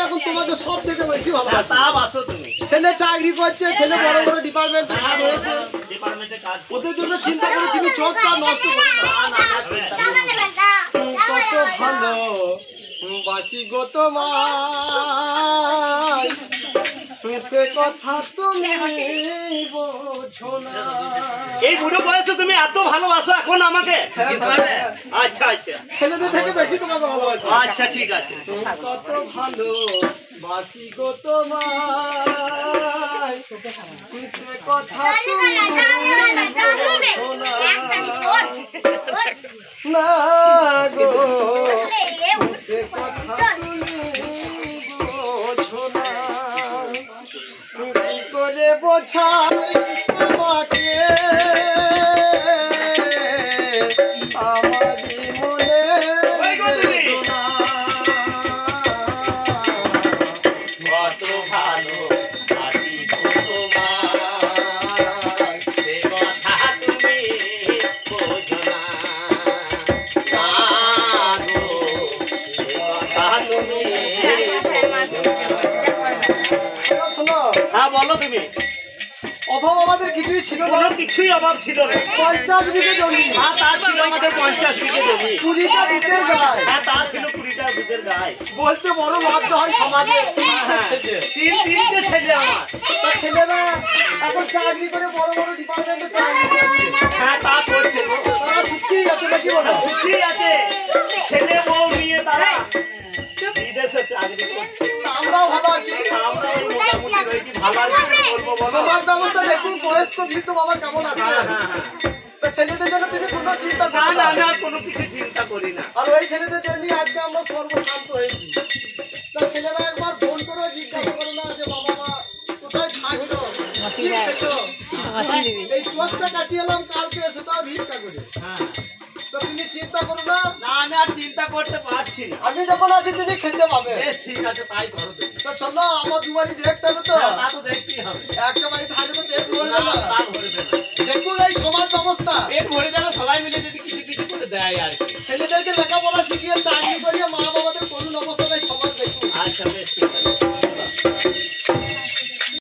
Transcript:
এখন তোমাদের সব থেকে বেশি ভালোবাসি। তা বাসো তুমি। ছেলে চাকরি করছে, ছেলে বড় বড় ডিপার্টমেন্টে কাজ হয়েছে, ডিপার্টমেন্টে কাজ ওদের জন্য চিন্তা করে তুমি চোখটা নষ্ট করো না। কত ভালো বাসি গো তোমায়, সে কথা তুমি বোঝো না। এই বুড়ো বয়সে তুমি এত ভালোবাসো এখন আমাকে? আচ্ছা আচ্ছা, ছেলেদের থেকে বেশি তোমাকে ভালোবাসি। আচ্ছা ঠিক আছে। কত ভালো বাসি গো তোমায়, সে কথা তুমি বোঝো না গো, সে কথা তুমি বোঝো না। কি করে বোঝাই তোমাকে আমারই মনে বেদনা। কত ভালো বাসি গো তোমায়, সে কথা তুমি বোঝো না। না গো, সে কথা তুমি শোনো, হ্যাঁ বলো তুমি। অভাব আমাদের কিছুই ছিল না, কোনো কিছুই অভাব ছিল না। 50 বিঘে জমি, হ্যাঁ তা ছিল আমাদের 50 বিঘে জমি। 20টা দুধের গায়ে, হ্যাঁ তা ছিল 20টা দুধের গায়ে। বলতে বড় লজ্জা হয় সমাজে। তিনটে ছেলে আমার। তা ছেলেরা এখন চাকরি করে বড় বড় ডিপার্টমেন্টে চাকরি করছে, হ্যাঁ তা করছে গো। তারা সুখী আছে নাকি বলো? সুখী আছে, ছেলে বউ নিয়ে তারা বিদেশে চাকরি করছে। আমরাও ভালো আছি। আমরা ওই মোটামুটি রয়েছি, ভালো আর কি বলবো বলো। সমাজ ব্যবস্থা দেখুন, বয়স্ক বৃদ্ধ বাবা কেমন আছে। হ্যাঁ হ্যাঁ হ্যাঁ। তা ছেলেদের জন্য তুমি কোনো চিন্তা না করো না, না। আমি আর কোনো কিছু চিন্তা করি না। আর ওই ছেলেদের জন্য আজকে আমরা সর্বশান্ত হয়েছি। তা ছেলেরা একবার ফোন করে জিজ্ঞাসা করো না যে বাবা মা কোথায় থাকছো, কি খেছো? এই চোখটা কাটিয়ে এলাম কালকে, সেটাও ভিক্ষা করে। হ্যাঁ, তো তুমি চিন্তা করো না, না আমি আর চিন্তা করতে পারছি না। আমি যখন আছি তুমি খেতে পাবে। বেশ ঠিক আছে, তাই করো তুমি। তো চলো আমার দুবারই দেখতে হবে তো, হ্যাঁ, তা তো দেখতেই হবে। একটা বাড়ি থাকলে তো পেট ভরবে না, না। তা ভরবে না। দেখুন এই সমাজ ব্যবস্থা, পেট ভরে গেল সবাই মিলে যদি কিছু কিছু করে দেয় আর কি। ছেলেদেরকে লেখাপড়া শিখিয়ে চাকরি করিয়ে মা বাবা